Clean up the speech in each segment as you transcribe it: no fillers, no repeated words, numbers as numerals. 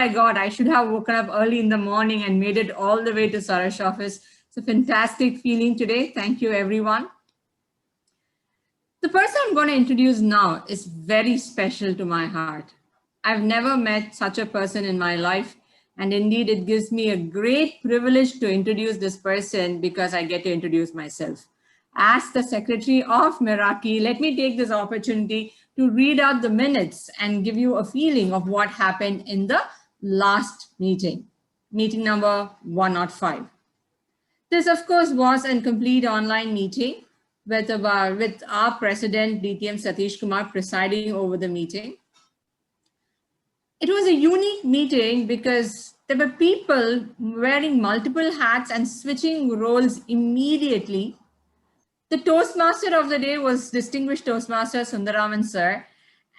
my God, I should have woken up early in the morning and made it all the way to Sarash's office. It's a fantastic feeling today. Thank you, everyone. The person I'm going to introduce now is very special to my heart. I've never met such a person in my life. And indeed, it gives me a great privilege to introduce this person because I get to introduce myself. As the secretary of Meraki, let me take this opportunity to read out the minutes and give you a feeling of what happened in the last meeting number 105. This, of course, was a complete online meeting with our president, DTM Satish Kumar, presiding over the meeting. It was a unique meeting because there were people wearing multiple hats and switching roles immediately. The Toastmaster of the day was distinguished Toastmaster Sundaraman sir,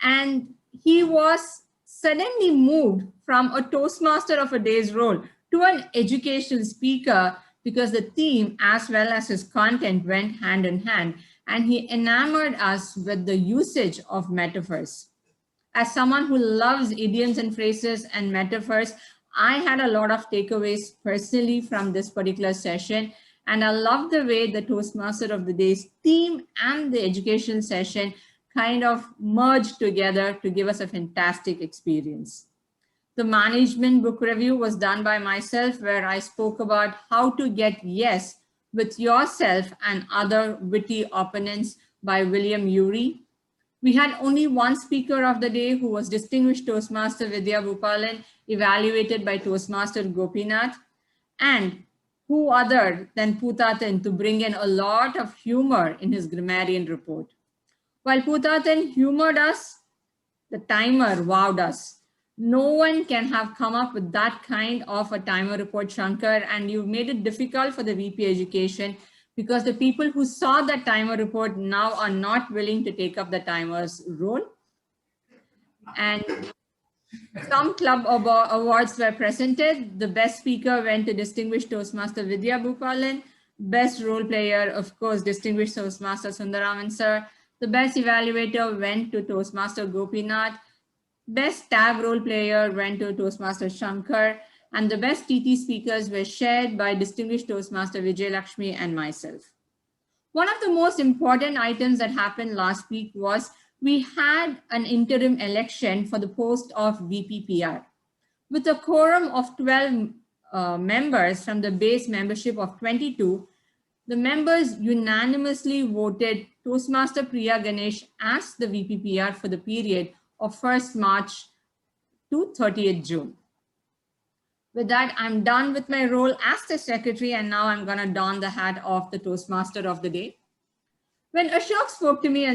and he was suddenly moved from a Toastmaster of a day's role to an educational speaker because the theme as well as his content went hand in hand, and he enamored us with the usage of metaphors. As someone who loves idioms and phrases and metaphors, I had a lot of takeaways personally from this particular session. And I love the way the Toastmaster of the Day's theme and the education session kind of merged together to give us a fantastic experience. The management book review was done by myself, where I spoke about how to get yes with yourself and other witty opponents by William Ury. We had only one speaker of the day, who was distinguished Toastmaster Vidya Bhupalan, evaluated by Toastmaster Gopinath, and who other than Putatan to bring in a lot of humor in his grammarian report. While Putatan humored us, the timer wowed us. No one can have come up with that kind of a timer report, Shankar, and you made it difficult for the VP Education because the people who saw that timer report now are not willing to take up the timer's role. And some club awards were presented. The best speaker went to distinguished Toastmaster Vidya Bhupalan. Best role player, of course, distinguished Toastmaster Sundaraman sir. The best evaluator went to Toastmaster Gopinath. Best tag role player went to Toastmaster Shankar. And the best TT speakers were shared by distinguished Toastmaster Vijay Lakshmi and myself. One of the most important items that happened last week was we had an interim election for the post of VPPR. With a quorum of 12 members from the base membership of 22, the members unanimously voted Toastmaster Priya Ganesh as the VPPR for the period of 1st March to 30th June. With that, I'm done with my role as the secretary, and now I'm going to don the hat of the Toastmaster of the day. When Ashok spoke to me and